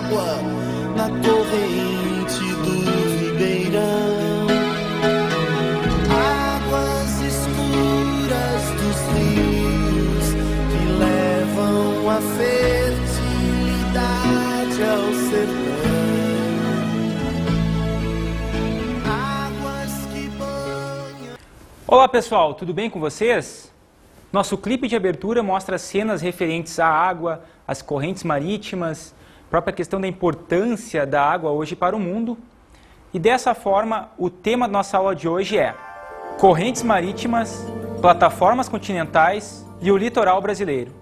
água na corrente do ribeirão. Águas escuras dos rios que levam a fertilidade ao sertão. Águas que banham. Olá pessoal, tudo bem com vocês? Nosso clipe de abertura mostra cenas referentes à água, às correntes marítimas, a própria questão da importância da água hoje para o mundo. E dessa forma, o tema da nossa aula de hoje é correntes marítimas, plataformas continentais e o litoral brasileiro.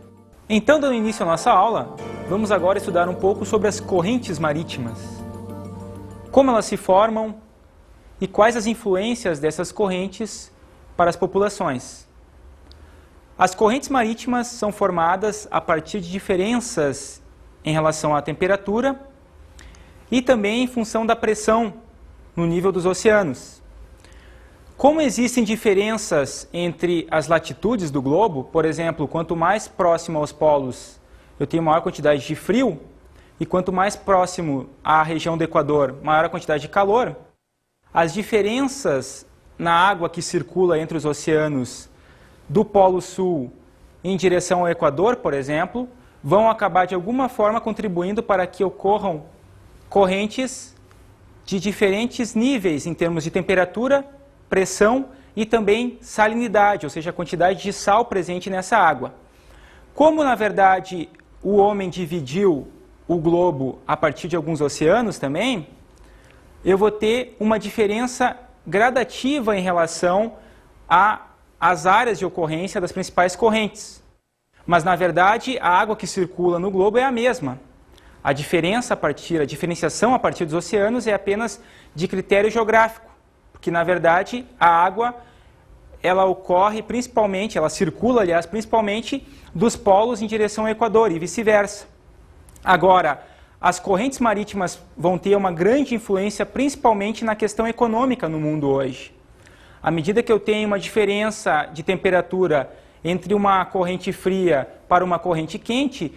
Então, dando início à nossa aula, vamos agora estudar um pouco sobre as correntes marítimas. Como elas se formam e quais as influências dessas correntes para as populações. As correntes marítimas são formadas a partir de diferenças em relação à temperatura e também em função da pressão no nível dos oceanos. Como existem diferenças entre as latitudes do globo, por exemplo, quanto mais próximo aos polos eu tenho maior quantidade de frio, e quanto mais próximo à região do Equador, maior a quantidade de calor, as diferenças na água que circula entre os oceanos do Polo Sul em direção ao Equador, por exemplo, vão acabar de alguma forma contribuindo para que ocorram correntes de diferentes níveis em termos de temperatura, pressão e também salinidade, ou seja, a quantidade de sal presente nessa água. Como, na verdade, o homem dividiu o globo a partir de alguns oceanos também, eu vou ter uma diferença gradativa em relação às áreas de ocorrência das principais correntes. Mas, na verdade, a água que circula no globo é a mesma. A diferenciação a partir dos oceanos é apenas de critério geográfico, porque, na verdade, a água ela ocorre principalmente, ela circula, aliás, principalmente dos polos em direção ao Equador e vice-versa. Agora, as correntes marítimas vão ter uma grande influência principalmente na questão econômica no mundo hoje. À medida que eu tenho uma diferença de temperatura entre uma corrente fria para uma corrente quente,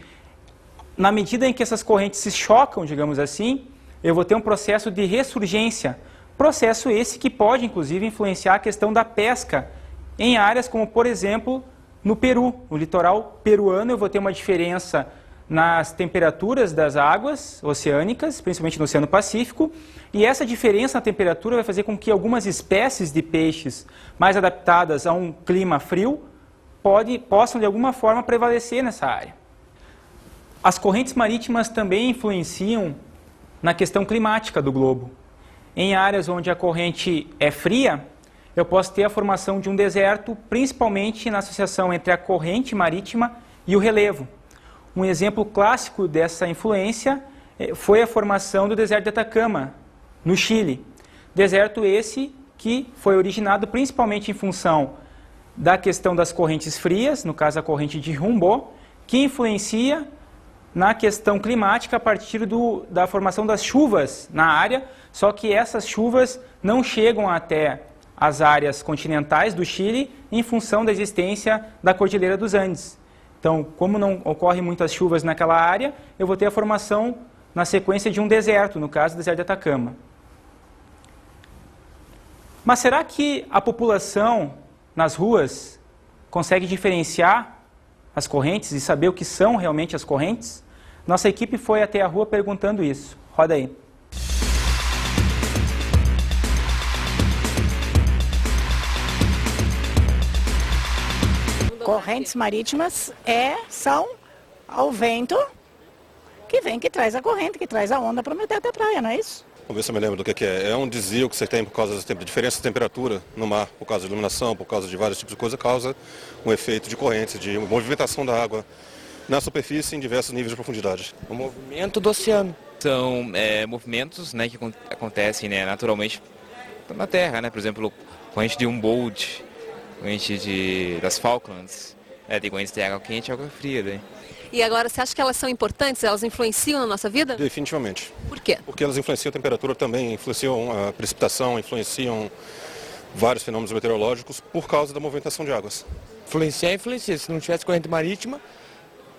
na medida em que essas correntes se chocam, digamos assim, eu vou ter um processo de ressurgência. Processo esse que pode, inclusive, influenciar a questão da pesca em áreas como, por exemplo, no Peru. No litoral peruano eu vou ter uma diferença nas temperaturas das águas oceânicas, principalmente no Oceano Pacífico, e essa diferença na temperatura vai fazer com que algumas espécies de peixes mais adaptadas a um clima frio possam, de alguma forma, prevalecer nessa área. As correntes marítimas também influenciam na questão climática do globo. Em áreas onde a corrente é fria, eu posso ter a formação de um deserto, principalmente na associação entre a corrente marítima e o relevo. Um exemplo clássico dessa influência foi a formação do deserto de Atacama, no Chile. Deserto esse que foi originado principalmente em função da questão das correntes frias, no caso a corrente de Humboldt, que influencia na questão climática a partir da formação das chuvas na área, só que essas chuvas não chegam até as áreas continentais do Chile em função da existência da Cordilheira dos Andes. Então, como não ocorrem muitas chuvas naquela área, eu vou ter a formação na sequência de um deserto, no caso do deserto de Atacama. Mas será que a população nas ruas consegue diferenciar as correntes e saber o que são realmente as correntes? Nossa equipe foi até a rua perguntando isso. Roda aí. Correntes marítimas são ao vento que vem, que traz a corrente, que traz a onda para o meu teto da praia, não é isso? Vamos ver se eu me lembro do que é. É um desvio que você tem por causa da diferença de temperatura no mar, por causa de iluminação, por causa de vários tipos de coisa, causa um efeito de corrente, de movimentação da água na superfície em diversos níveis de profundidade. O movimento do oceano. São movimentos, né, que acontecem, né, naturalmente na Terra, né? Por exemplo, corrente de Humboldt, corrente das Falklands, tem correntes de água quente e água fria. Né? E agora, você acha que elas são importantes? Elas influenciam na nossa vida? Definitivamente. Por quê? Porque elas influenciam a temperatura também, influenciam a precipitação, influenciam vários fenômenos meteorológicos por causa da movimentação de águas. Influencia. Se não tivesse corrente marítima,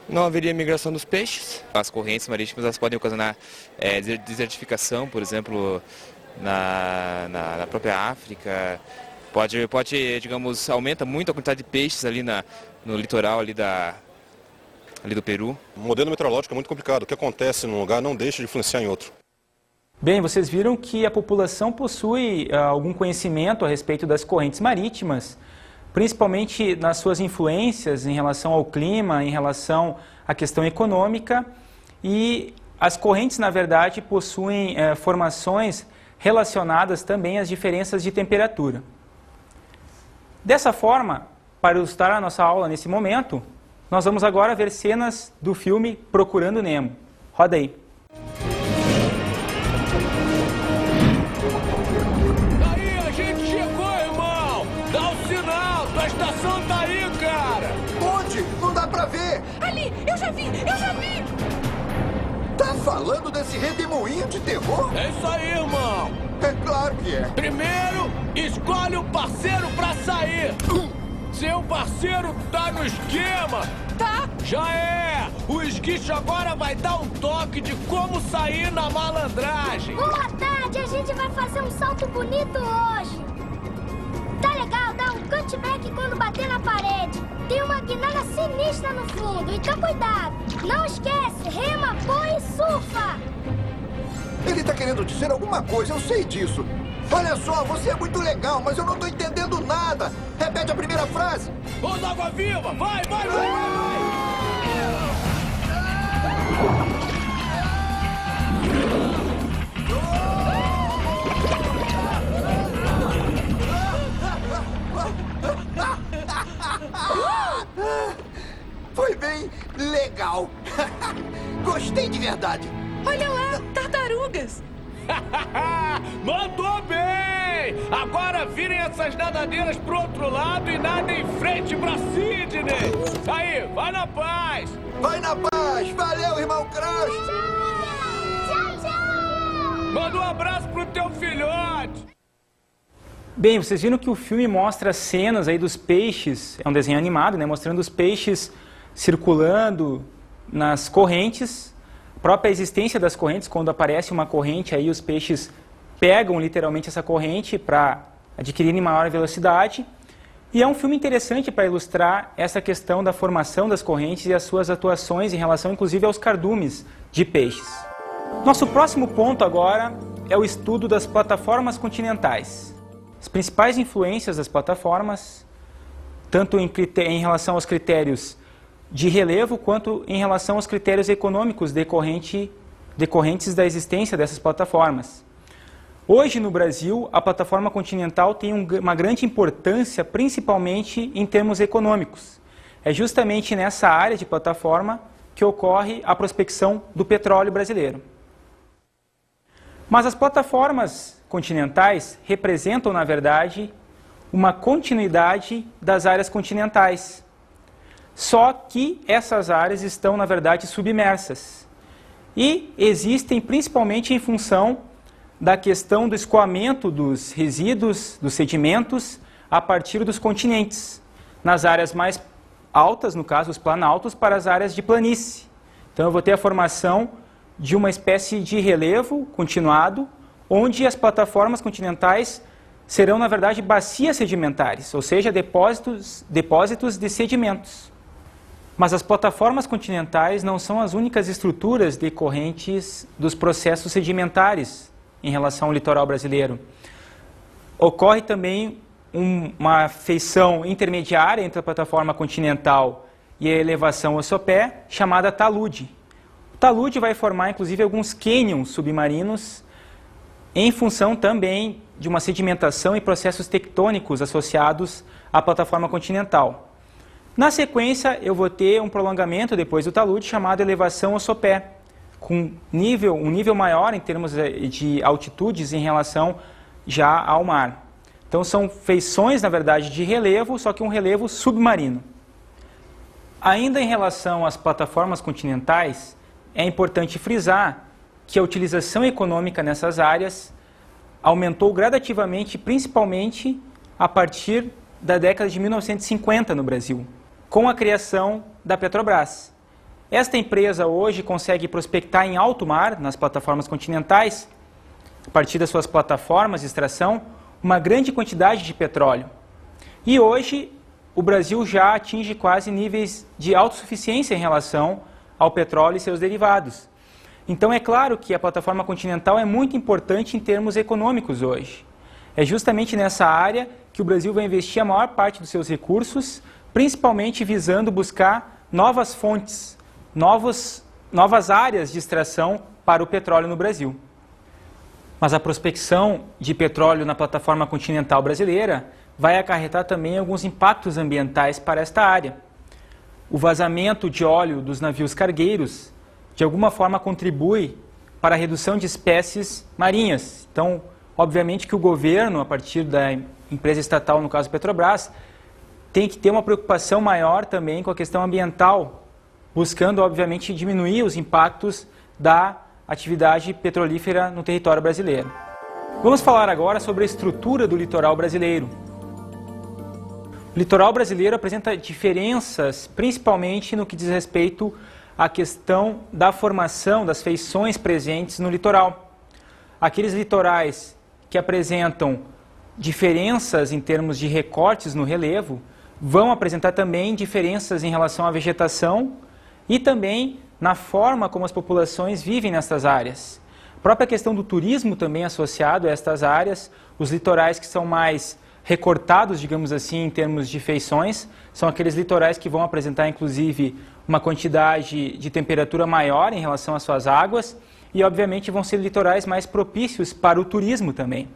Não haveria migração dos peixes. As correntes marítimas elas podem ocasionar desertificação, por exemplo, na própria África. Pode, digamos, aumenta muito a quantidade de peixes ali no litoral ali do Peru. O modelo meteorológico é muito complicado. O que acontece num lugar não deixa de influenciar em outro. Bem, vocês viram que a população possui algum conhecimento a respeito das correntes marítimas, principalmente nas suas influências em relação ao clima, em relação à questão econômica, e as correntes, na verdade, possuem formações relacionadas também às diferenças de temperatura. Dessa forma, para ilustrar a nossa aula nesse momento, nós vamos agora ver cenas do filme Procurando Nemo. Roda aí. Aí, a gente chegou, irmão! Dá um sinal! Tua estação tá aí, cara! Onde? Não dá pra ver! Ali! Eu já vi! Tá falando desse redemoinho de terror? É isso aí, irmão! É claro que é. Primeiro, escolhe um parceiro pra sair! Seu parceiro tá no esquema! Tá! Já é! O esguicho agora vai dar um toque de como sair na malandragem! Boa tarde! A gente vai fazer um salto bonito hoje! Tá legal dar um cutback quando bater na parede. Tem uma guinada sinistra no fundo, então cuidado! Não esquece, rema, põe e surfa! Ele tá querendo dizer alguma coisa, eu sei disso. Olha só, você é muito legal, mas eu não tô entendendo nada. Repete a primeira frase. Ô, água viva! Vai! Foi bem legal. Gostei de verdade. Olha lá! Tartarugas! Mandou bem! Agora virem essas nadadeiras pro outro lado e nadem em frente pra Sidney! Aí, vai na paz! Vai na paz. Valeu, irmão Crush. Tchau! Manda um abraço pro teu filhote! Bem, vocês viram que o filme mostra cenas aí dos peixes, é um desenho animado, né, mostrando os peixes circulando nas correntes. A própria existência das correntes, quando aparece uma corrente, aí os peixes pegam literalmente essa corrente para adquirirem maior velocidade. E é um filme interessante para ilustrar essa questão da formação das correntes e as suas atuações em relação, inclusive, aos cardumes de peixes. Nosso próximo ponto agora é o estudo das plataformas continentais. As principais influências das plataformas, tanto em relação aos critérios de relevo, quanto em relação aos critérios econômicos decorrentes da existência dessas plataformas. Hoje, no Brasil, a plataforma continental tem uma grande importância, principalmente em termos econômicos. É justamente nessa área de plataforma que ocorre a prospecção do petróleo brasileiro. Mas as plataformas continentais representam, na verdade, uma continuidade das áreas continentais. Só que essas áreas estão, na verdade, submersas. E existem principalmente em função da questão do escoamento dos resíduos, dos sedimentos, a partir dos continentes. Nas áreas mais altas, no caso os planaltos, para as áreas de planície. Então eu vou ter a formação de uma espécie de relevo continuado, onde as plataformas continentais serão, na verdade, bacias sedimentares, ou seja, depósitos de sedimentos. Mas as plataformas continentais não são as únicas estruturas decorrentes dos processos sedimentares em relação ao litoral brasileiro. Ocorre também uma feição intermediária entre a plataforma continental e a elevação ossopé, chamada talude. O talude vai formar, inclusive, alguns cânions submarinos em função também de uma sedimentação e processos tectônicos associados à plataforma continental. Na sequência, eu vou ter um prolongamento depois do talude chamado elevação ossopé, com um nível maior em termos de altitudes em relação já ao mar. Então são feições, na verdade, de relevo, só que um relevo submarino. Ainda em relação às plataformas continentais, é importante frisar que a utilização econômica nessas áreas aumentou gradativamente, principalmente a partir da década de 1950 no Brasil, com a criação da Petrobras. esta empresa hoje consegue prospectar em alto mar, nas plataformas continentais, a partir das suas plataformas de extração, uma grande quantidade de petróleo. E hoje o Brasil já atinge quase níveis de autossuficiência em relação ao petróleo e seus derivados. Então é claro que a plataforma continental é muito importante em termos econômicos hoje. É justamente nessa área que o Brasil vai investir a maior parte dos seus recursos, principalmente visando buscar novas fontes, novas áreas de extração para o petróleo no Brasil. Mas a prospecção de petróleo na plataforma continental brasileira vai acarretar também alguns impactos ambientais para esta área. O vazamento de óleo dos navios cargueiros, de alguma forma, contribui para a redução de espécies marinhas. Então, obviamente que o governo, a partir da empresa estatal, no caso Petrobras, tem que ter uma preocupação maior também com a questão ambiental, buscando, obviamente, diminuir os impactos da atividade petrolífera no território brasileiro. Vamos falar agora sobre a estrutura do litoral brasileiro. O litoral brasileiro apresenta diferenças, principalmente no que diz respeito à questão da formação das feições presentes no litoral. Aqueles litorais que apresentam diferenças em termos de recortes no relevo vão apresentar também diferenças em relação à vegetação e também na forma como as populações vivem nessas áreas. A própria questão do turismo também associado a estas áreas, os litorais que são mais recortados, digamos assim, em termos de feições, são aqueles litorais que vão apresentar, inclusive, uma quantidade de temperatura maior em relação às suas águas e, obviamente, vão ser litorais mais propícios para o turismo também.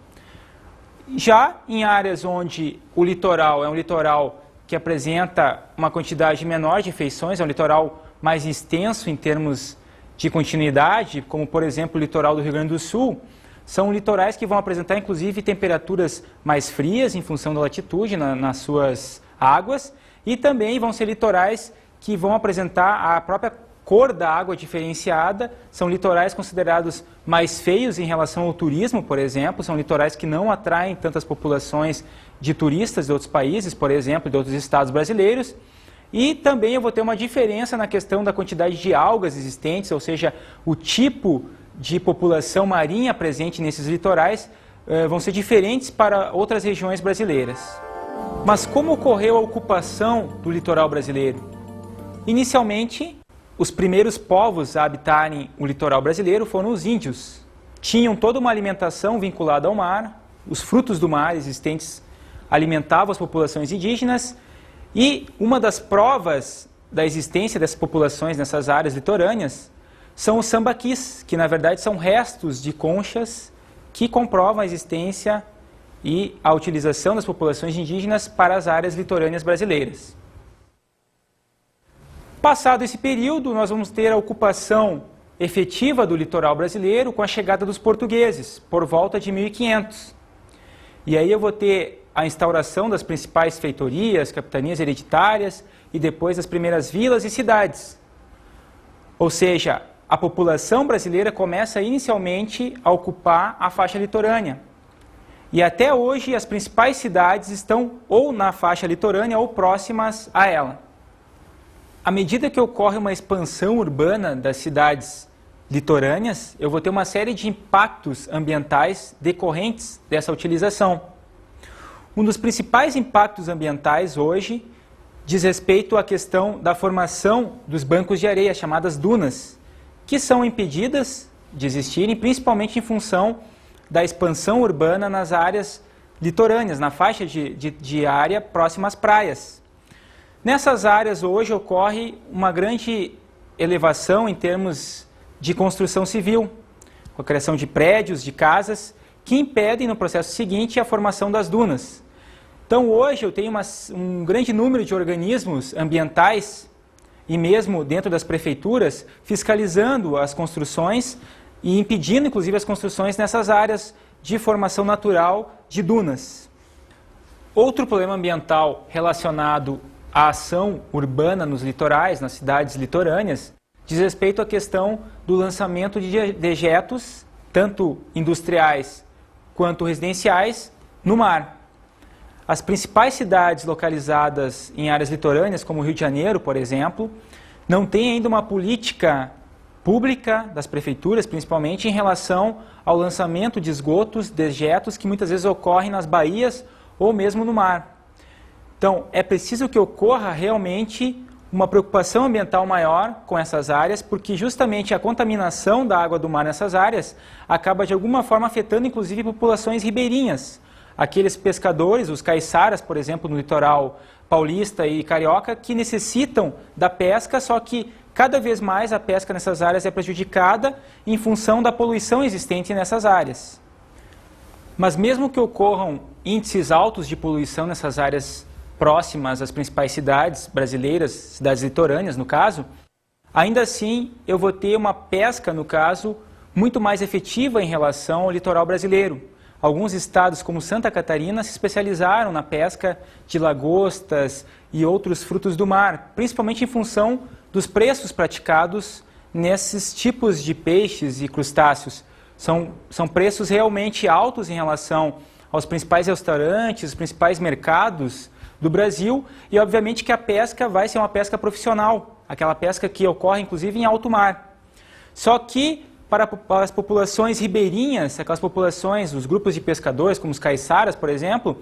Já em áreas onde o litoral é um litoral que apresenta uma quantidade menor de feições, é um litoral mais extenso em termos de continuidade, como, por exemplo, o litoral do Rio Grande do Sul, são litorais que vão apresentar, inclusive, temperaturas mais frias em função da latitude nas suas águas e também vão ser litorais que vão apresentar a própria cor da água diferenciada, são litorais considerados mais feios em relação ao turismo, por exemplo, são litorais que não atraem tantas populações de turistas de outros países, por exemplo, de outros estados brasileiros. E também eu vou ter uma diferença na questão da quantidade de algas existentes, ou seja, o tipo de população marinha presente nesses litorais vão ser diferentes para outras regiões brasileiras. Mas como ocorreu a ocupação do litoral brasileiro? Inicialmente, os primeiros povos a habitarem o litoral brasileiro foram os índios. Tinham toda uma alimentação vinculada ao mar, os frutos do mar existentes alimentavam as populações indígenas e uma das provas da existência dessas populações nessas áreas litorâneas são os sambaquis, que na verdade são restos de conchas que comprovam a existência e a utilização das populações indígenas para as áreas litorâneas brasileiras. Passado esse período, nós vamos ter a ocupação efetiva do litoral brasileiro com a chegada dos portugueses, por volta de 1500. E aí eu vou ter a instauração das principais feitorias, capitanias hereditárias e depois as primeiras vilas e cidades. Ou seja, a população brasileira começa inicialmente a ocupar a faixa litorânea. E até hoje as principais cidades estão ou na faixa litorânea ou próximas a ela. À medida que ocorre uma expansão urbana das cidades litorâneas, eu vou ter uma série de impactos ambientais decorrentes dessa utilização. Um dos principais impactos ambientais hoje diz respeito à questão da formação dos bancos de areia, chamadas dunas, que são impedidas de existirem, principalmente em função da expansão urbana nas áreas litorâneas, na faixa de área próxima às praias. Nessas áreas hoje ocorre uma grande elevação em termos de construção civil, com a criação de prédios, de casas, que impedem no processo seguinte a formação das dunas. Então hoje eu tenho um grande número de organismos ambientais e mesmo dentro das prefeituras fiscalizando as construções e impedindo inclusive as construções nessas áreas de formação natural de dunas. Outro problema ambiental relacionado à ação urbana nos litorais, nas cidades litorâneas, diz respeito à questão do lançamento de dejetos, tanto industriais quanto residenciais, no mar. As principais cidades localizadas em áreas litorâneas, como o Rio de Janeiro, por exemplo, não tem ainda uma política pública das prefeituras, principalmente em relação ao lançamento de esgotos, dejetos, que muitas vezes ocorrem nas baías ou mesmo no mar. Então, é preciso que ocorra realmente uma preocupação ambiental maior com essas áreas, porque justamente a contaminação da água do mar nessas áreas acaba de alguma forma afetando inclusive populações ribeirinhas. Aqueles pescadores, os caiçaras, por exemplo, no litoral paulista e carioca, que necessitam da pesca, só que cada vez mais a pesca nessas áreas é prejudicada em função da poluição existente nessas áreas. Mas mesmo que ocorram índices altos de poluição nessas áreas próximas às principais cidades brasileiras, cidades litorâneas no caso, ainda assim eu vou ter uma pesca, no caso, muito mais efetiva em relação ao litoral brasileiro. Alguns estados, como Santa Catarina, se especializaram na pesca de lagostas e outros frutos do mar, principalmente em função dos preços praticados nesses tipos de peixes e crustáceos. São preços realmente altos em relação aos principais restaurantes, os principais mercados do Brasil, e obviamente que a pesca vai ser uma pesca profissional, aquela pesca que ocorre inclusive em alto mar. Só que para as populações ribeirinhas, aquelas populações, os grupos de pescadores, como os caiçaras, por exemplo,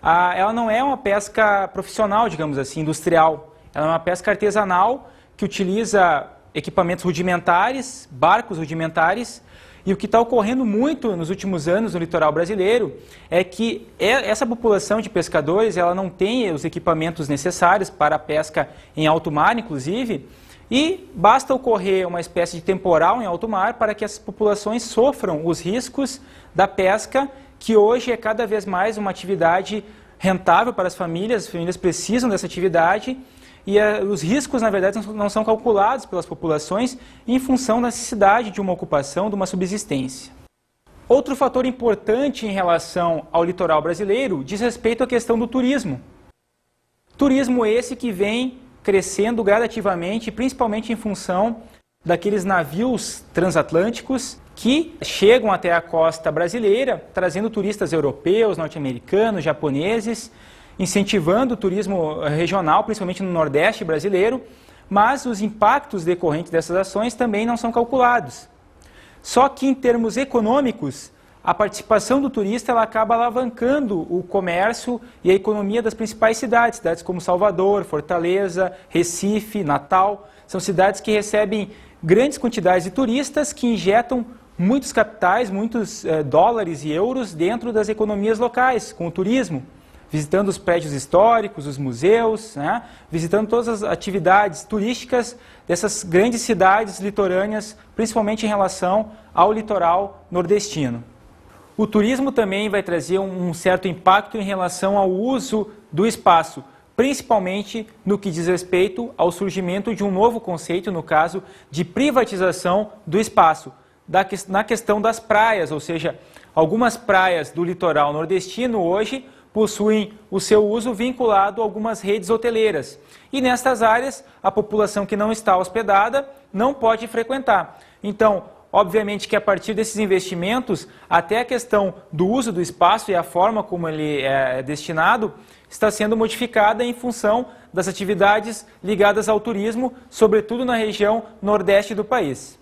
ela não é uma pesca profissional, digamos assim, industrial. Ela é uma pesca artesanal que utiliza equipamentos rudimentares, barcos rudimentares, e o que está ocorrendo muito nos últimos anos no litoral brasileiro é que essa população de pescadores ela não tem os equipamentos necessários para a pesca em alto mar, inclusive, e basta ocorrer uma espécie de temporal em alto mar para que essas populações sofram os riscos da pesca, que hoje é cada vez mais uma atividade rentável para as famílias precisam dessa atividade, e os riscos, na verdade, não são calculados pelas populações em função da necessidade de uma ocupação, de uma subsistência. Outro fator importante em relação ao litoral brasileiro diz respeito à questão do turismo. Turismo esse que vem crescendo gradativamente, principalmente em função daqueles navios transatlânticos que chegam até a costa brasileira, trazendo turistas europeus, norte-americanos, japoneses, incentivando o turismo regional, principalmente no Nordeste brasileiro, mas os impactos decorrentes dessas ações também não são calculados. Só que em termos econômicos, a participação do turista ela acaba alavancando o comércio e a economia das principais cidades, cidades como Salvador, Fortaleza, Recife, Natal. São cidades que recebem grandes quantidades de turistas que injetam muitos capitais, muitos dólares e euros dentro das economias locais, com o turismo, visitando os prédios históricos, os museus, né? Visitando todas as atividades turísticas dessas grandes cidades litorâneas, principalmente em relação ao litoral nordestino. O turismo também vai trazer um certo impacto em relação ao uso do espaço, principalmente no que diz respeito ao surgimento de um novo conceito, no caso de privatização do espaço, na questão das praias, ou seja, algumas praias do litoral nordestino hoje possuem o seu uso vinculado a algumas redes hoteleiras. E nestas áreas, a população que não está hospedada não pode frequentar. Então, obviamente que a partir desses investimentos, até a questão do uso do espaço e a forma como ele é destinado, está sendo modificada em função das atividades ligadas ao turismo, sobretudo na região nordeste do país.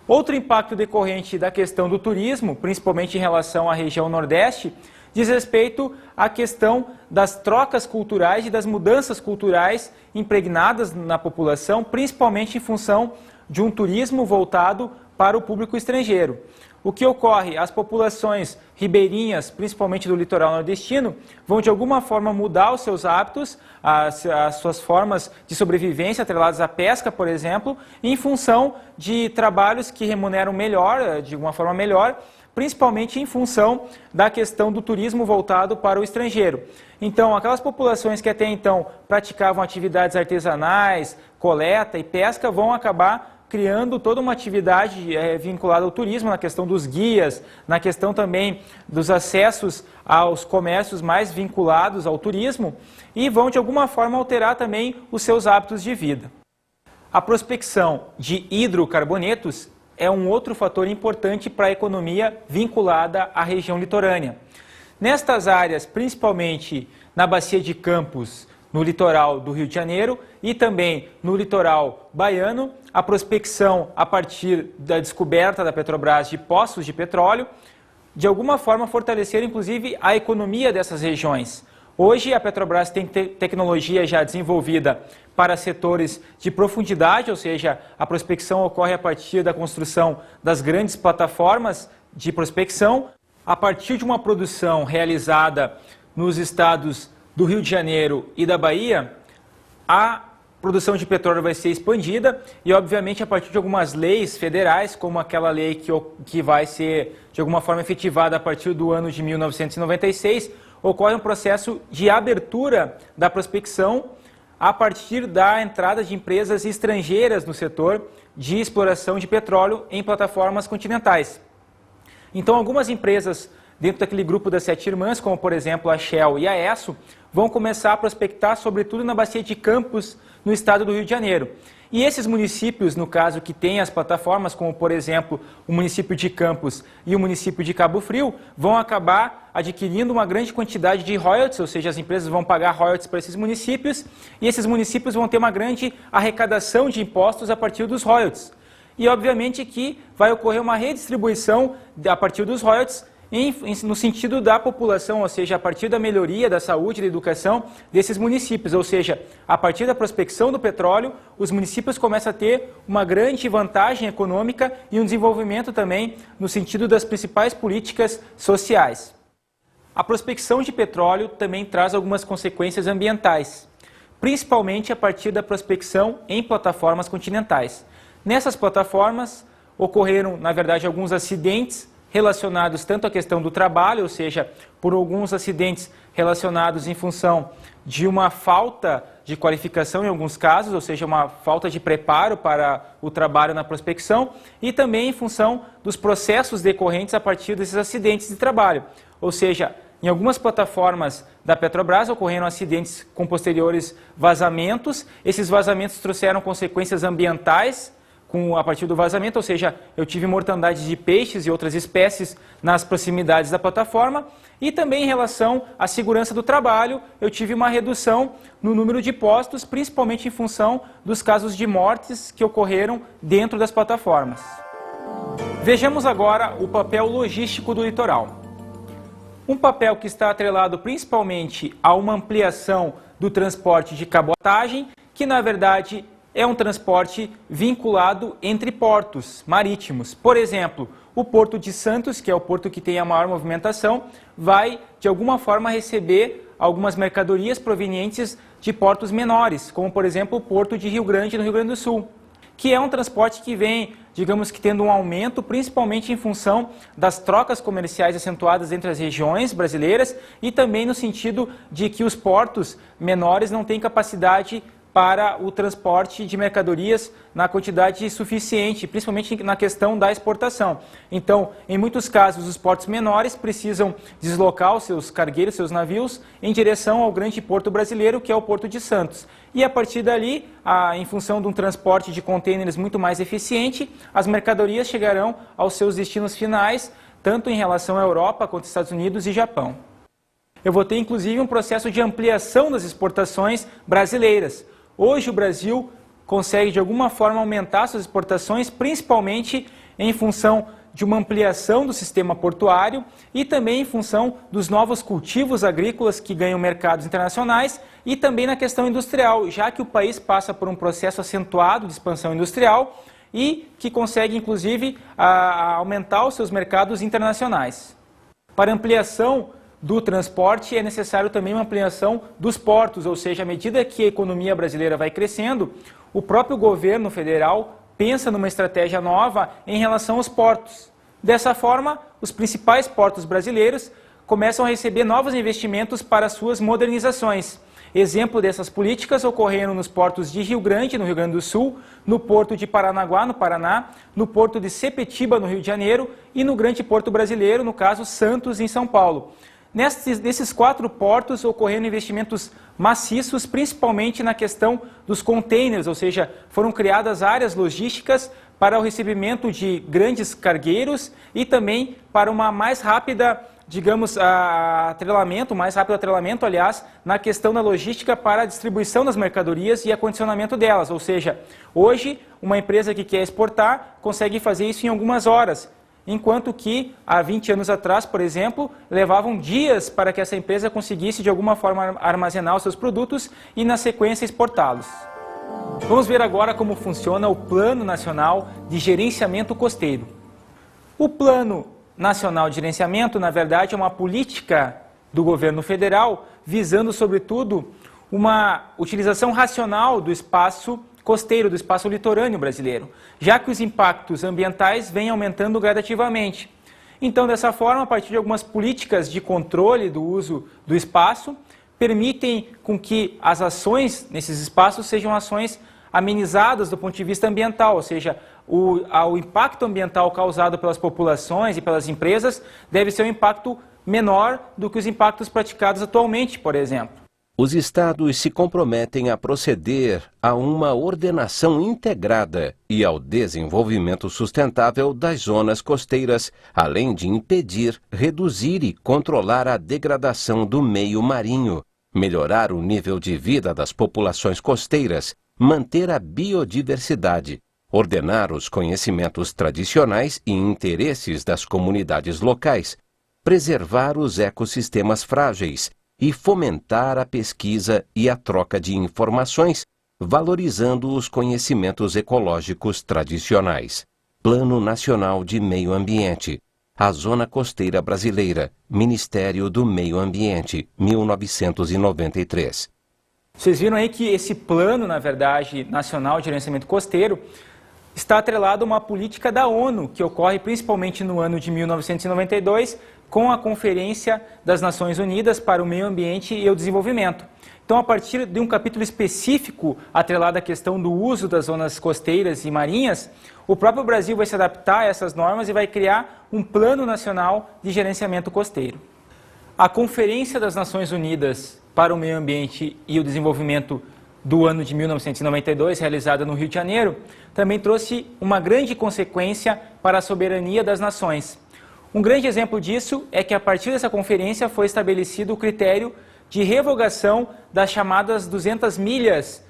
Outro impacto decorrente da questão do turismo, principalmente em relação à região nordeste, diz respeito à questão das trocas culturais e das mudanças culturais impregnadas na população, principalmente em função de um turismo voltado para o público estrangeiro. O que ocorre? As populações ribeirinhas, principalmente do litoral nordestino, vão de alguma forma mudar os seus hábitos, as suas formas de sobrevivência atreladas à pesca, por exemplo, em função de trabalhos que remuneram melhor, de uma forma melhor, principalmente em função da questão do turismo voltado para o estrangeiro. Então, aquelas populações que até então praticavam atividades artesanais, coleta e pesca, vão acabar criando toda uma atividade vinculada ao turismo, na questão dos guias, na questão também dos acessos aos comércios mais vinculados ao turismo, e vão de alguma forma alterar também os seus hábitos de vida. A prospecção de hidrocarbonetos é um outro fator importante para a economia vinculada à região litorânea. Nestas áreas, principalmente na Bacia de Campos, no litoral do Rio de Janeiro e também no litoral baiano, a prospecção a partir da descoberta da Petrobras de poços de petróleo, de alguma forma fortalecer inclusive a economia dessas regiões. Hoje a Petrobras tem tecnologia já desenvolvida para setores de profundidade, ou seja, a prospecção ocorre a partir da construção das grandes plataformas de prospecção, a partir de uma produção realizada nos estados do Rio de Janeiro e da Bahia, a produção de petróleo vai ser expandida e, obviamente, a partir de algumas leis federais, como aquela lei que vai ser, de alguma forma, efetivada a partir do ano de 1996, ocorre um processo de abertura da prospecção a partir da entrada de empresas estrangeiras no setor de exploração de petróleo em plataformas continentais. Então, algumas empresas dentro daquele grupo das 7 irmãs, como por exemplo a Shell e a Esso, vão começar a prospectar sobretudo na bacia de Campos, no estado do Rio de Janeiro. E esses municípios, no caso, que têm as plataformas, como por exemplo o município de Campos e o município de Cabo Frio, vão acabar adquirindo uma grande quantidade de royalties, ou seja, as empresas vão pagar royalties para esses municípios e esses municípios vão ter uma grande arrecadação de impostos a partir dos royalties. E obviamente que vai ocorrer uma redistribuição a partir dos royalties no sentido da população, ou seja, a partir da melhoria da saúde e da educação desses municípios, ou seja, a partir da prospecção do petróleo, os municípios começam a ter uma grande vantagem econômica e um desenvolvimento também no sentido das principais políticas sociais. A prospecção de petróleo também traz algumas consequências ambientais, principalmente a partir da prospecção em plataformas continentais. Nessas plataformas ocorreram, na verdade, alguns acidentes relacionados tanto à questão do trabalho, ou seja, por alguns acidentes relacionados em função de uma falta de qualificação em alguns casos, ou seja, uma falta de preparo para o trabalho na prospecção, e também em função dos processos decorrentes a partir desses acidentes de trabalho. Ou seja, em algumas plataformas da Petrobras ocorreram acidentes com posteriores vazamentos, esses vazamentos trouxeram consequências ambientais a partir do vazamento, ou seja, eu tive mortandade de peixes e outras espécies nas proximidades da plataforma, e também em relação à segurança do trabalho, eu tive uma redução no número de postos, principalmente em função dos casos de mortes que ocorreram dentro das plataformas. Vejamos agora o papel logístico do litoral. Um papel que está atrelado principalmente a uma ampliação do transporte de cabotagem, que na verdade é um transporte vinculado entre portos marítimos. Por exemplo, o Porto de Santos, que é o porto que tem a maior movimentação, vai, de alguma forma, receber algumas mercadorias provenientes de portos menores, como, por exemplo, o Porto de Rio Grande, no Rio Grande do Sul, que é um transporte que vem, digamos que tendo um aumento, principalmente em função das trocas comerciais acentuadas entre as regiões brasileiras e também no sentido de que os portos menores não têm capacidade para o transporte de mercadorias na quantidade suficiente, principalmente na questão da exportação. Então, em muitos casos, os portos menores precisam deslocar os seus cargueiros, seus navios, em direção ao grande porto brasileiro, que é o Porto de Santos. E a partir dali, em função de um transporte de contêineres muito mais eficiente, as mercadorias chegarão aos seus destinos finais, tanto em relação à Europa quanto aos Estados Unidos e Japão. Eu vou ter, inclusive, um processo de ampliação das exportações brasileiras. Hoje o Brasil consegue de alguma forma aumentar suas exportações, principalmente em função de uma ampliação do sistema portuário e também em função dos novos cultivos agrícolas que ganham mercados internacionais e também na questão industrial, já que o país passa por um processo acentuado de expansão industrial e que consegue inclusive aumentar os seus mercados internacionais. Para ampliação do transporte é necessário também uma ampliação dos portos, ou seja, à medida que a economia brasileira vai crescendo, o próprio governo federal pensa numa estratégia nova em relação aos portos. Dessa forma, os principais portos brasileiros começam a receber novos investimentos para suas modernizações. Exemplo dessas políticas ocorreram nos portos de Rio Grande, no Rio Grande do Sul, no porto de Paranaguá, no Paraná, no porto de Sepetiba, no Rio de Janeiro, e no grande porto brasileiro, no caso Santos, em São Paulo. Nesses 4 portos ocorreram investimentos maciços, principalmente na questão dos containers, ou seja, foram criadas áreas logísticas para o recebimento de grandes cargueiros e também para uma mais rápida digamos, atrelamento, mais rápido atrelamento, aliás, na questão da logística para a distribuição das mercadorias e acondicionamento delas. Ou seja, hoje, uma empresa que quer exportar consegue fazer isso em algumas horas, enquanto que há 20 anos atrás, por exemplo, levavam dias para que essa empresa conseguisse de alguma forma armazenar os seus produtos e na sequência exportá-los. Vamos ver agora como funciona o Plano Nacional de Gerenciamento Costeiro. O Plano Nacional de Gerenciamento, na verdade, é uma política do governo federal visando, sobretudo, uma utilização racional do espaço costeiro, do espaço litorâneo brasileiro, já que os impactos ambientais vêm aumentando gradativamente. Então, dessa forma, a partir de algumas políticas de controle do uso do espaço, permitem com que as ações nesses espaços sejam ações amenizadas do ponto de vista ambiental, ou seja, o impacto ambiental causado pelas populações e pelas empresas deve ser um impacto menor do que os impactos praticados atualmente, por exemplo. Os estados se comprometem a proceder a uma ordenação integrada e ao desenvolvimento sustentável das zonas costeiras, além de impedir, reduzir e controlar a degradação do meio marinho, melhorar o nível de vida das populações costeiras, manter a biodiversidade, ordenar os conhecimentos tradicionais e interesses das comunidades locais, preservar os ecossistemas frágeis, e fomentar a pesquisa e a troca de informações, valorizando os conhecimentos ecológicos tradicionais. Plano Nacional de Meio Ambiente. A Zona Costeira Brasileira. Ministério do Meio Ambiente, 1993. Vocês viram aí que esse plano, na verdade, nacional de gerenciamento costeiro, está atrelado a uma política da ONU, que ocorre principalmente no ano de 1992, com a Conferência das Nações Unidas para o Meio Ambiente e o Desenvolvimento. Então, a partir de um capítulo específico atrelado à questão do uso das zonas costeiras e marinhas, o próprio Brasil vai se adaptar a essas normas e vai criar um Plano Nacional de Gerenciamento Costeiro. A Conferência das Nações Unidas para o Meio Ambiente e o Desenvolvimento do ano de 1992, realizada no Rio de Janeiro, também trouxe uma grande consequência para a soberania das nações. Um grande exemplo disso é que a partir dessa conferência foi estabelecido o critério de revogação das chamadas 200 milhas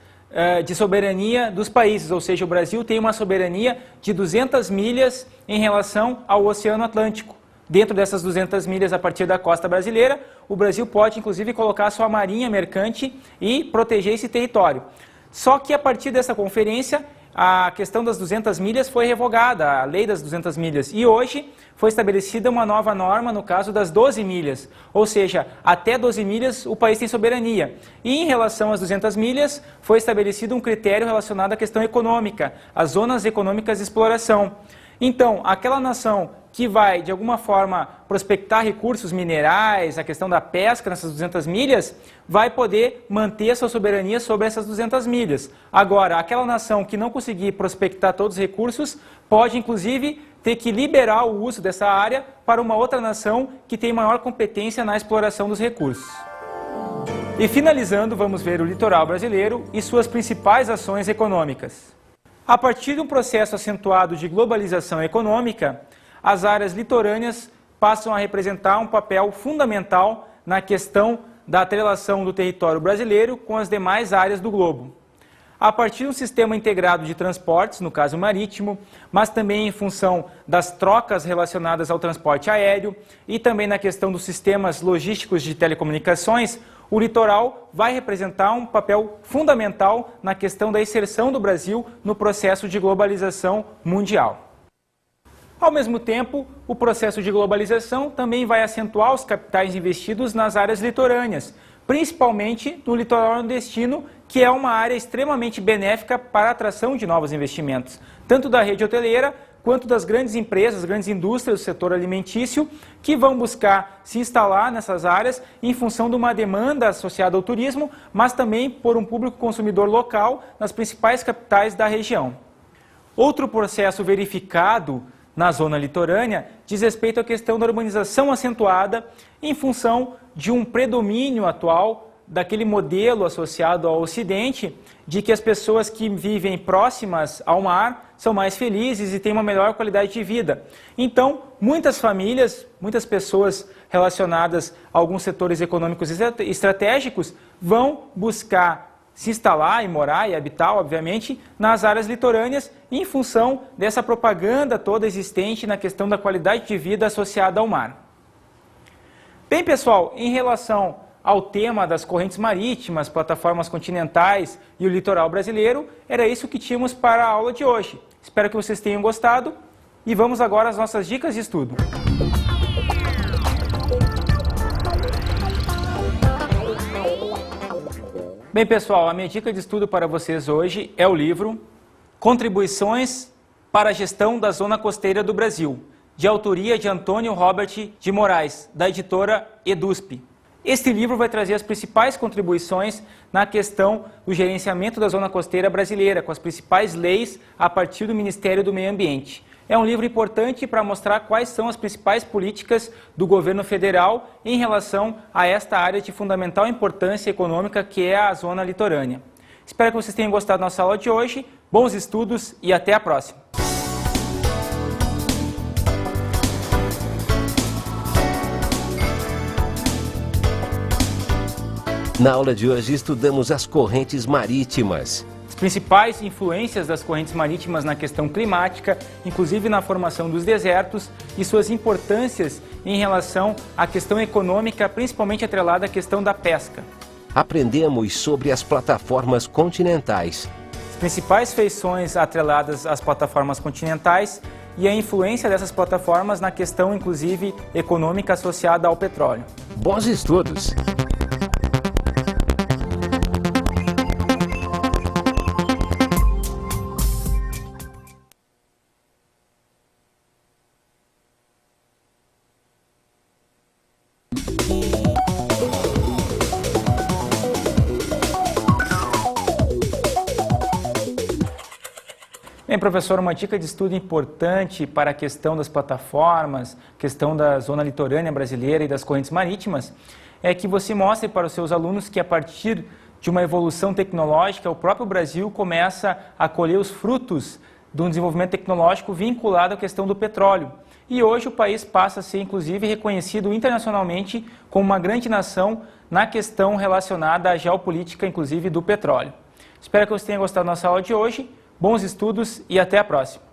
de soberania dos países, ou seja, o Brasil tem uma soberania de 200 milhas em relação ao Oceano Atlântico. Dentro dessas 200 milhas a partir da costa brasileira, o Brasil pode inclusive colocar sua marinha mercante e proteger esse território. Só que a partir dessa conferência, a questão das 200 milhas foi revogada, a lei das 200 milhas, e hoje foi estabelecida uma nova norma no caso das 12 milhas, ou seja, até 12 milhas o país tem soberania. E em relação às 200 milhas, foi estabelecido um critério relacionado à questão econômica, as zonas econômicas de exploração. Então, aquela nação que vai, de alguma forma, prospectar recursos minerais, a questão da pesca nessas 200 milhas, vai poder manter a sua soberania sobre essas 200 milhas. Agora, aquela nação que não conseguir prospectar todos os recursos, pode, inclusive, ter que liberar o uso dessa área para uma outra nação que tem maior competência na exploração dos recursos. E finalizando, vamos ver o litoral brasileiro e suas principais ações econômicas. A partir de um processo acentuado de globalização econômica, as áreas litorâneas passam a representar um papel fundamental na questão da atrelação do território brasileiro com as demais áreas do globo. A partir de um sistema integrado de transportes, no caso marítimo, mas também em função das trocas relacionadas ao transporte aéreo e também na questão dos sistemas logísticos de telecomunicações, o litoral vai representar um papel fundamental na questão da inserção do Brasil no processo de globalização mundial. Ao mesmo tempo, o processo de globalização também vai acentuar os capitais investidos nas áreas litorâneas, principalmente no litoral nordestino, que é uma área extremamente benéfica para a atração de novos investimentos, tanto da rede hoteleira quanto das grandes empresas, grandes indústrias do setor alimentício, que vão buscar se instalar nessas áreas em função de uma demanda associada ao turismo, mas também por um público consumidor local nas principais capitais da região. Outro processo verificado na zona litorânea diz respeito à questão da urbanização acentuada em função de um predomínio atual daquele modelo associado ao Ocidente de que as pessoas que vivem próximas ao mar são mais felizes e têm uma melhor qualidade de vida. Então, muitas famílias, muitas pessoas relacionadas a alguns setores econômicos estratégicos vão buscar se instalar e morar e habitar, obviamente, nas áreas litorâneas em função dessa propaganda toda existente na questão da qualidade de vida associada ao mar. Bem, pessoal, em relação ao tema das correntes marítimas, plataformas continentais e o litoral brasileiro, era isso que tínhamos para a aula de hoje. Espero que vocês tenham gostado e vamos agora às nossas dicas de estudo. Bem, pessoal, a minha dica de estudo para vocês hoje é o livro Contribuições para a Gestão da Zona Costeira do Brasil, de autoria de Antônio Robert de Moraes, da editora EDUSP. Este livro vai trazer as principais contribuições na questão do gerenciamento da zona costeira brasileira, com as principais leis a partir do Ministério do Meio Ambiente. É um livro importante para mostrar quais são as principais políticas do governo federal em relação a esta área de fundamental importância econômica que é a zona litorânea. Espero que vocês tenham gostado da nossa aula de hoje. Bons estudos e até a próxima! Na aula de hoje estudamos as correntes marítimas. As principais influências das correntes marítimas na questão climática, inclusive na formação dos desertos, e suas importâncias em relação à questão econômica, principalmente atrelada à questão da pesca. Aprendemos sobre as plataformas continentais. As principais feições atreladas às plataformas continentais e a influência dessas plataformas na questão, inclusive, econômica associada ao petróleo. Bons estudos! Bem, professor, uma dica de estudo importante para a questão das plataformas, questão da zona litorânea brasileira e das correntes marítimas, é que você mostre para os seus alunos que a partir de uma evolução tecnológica, o próprio Brasil começa a colher os frutos de um desenvolvimento tecnológico vinculado à questão do petróleo. E hoje o país passa a ser, inclusive, reconhecido internacionalmente como uma grande nação na questão relacionada à geopolítica, inclusive, do petróleo. Espero que você tenha gostado da nossa aula de hoje. Bons estudos e até a próxima!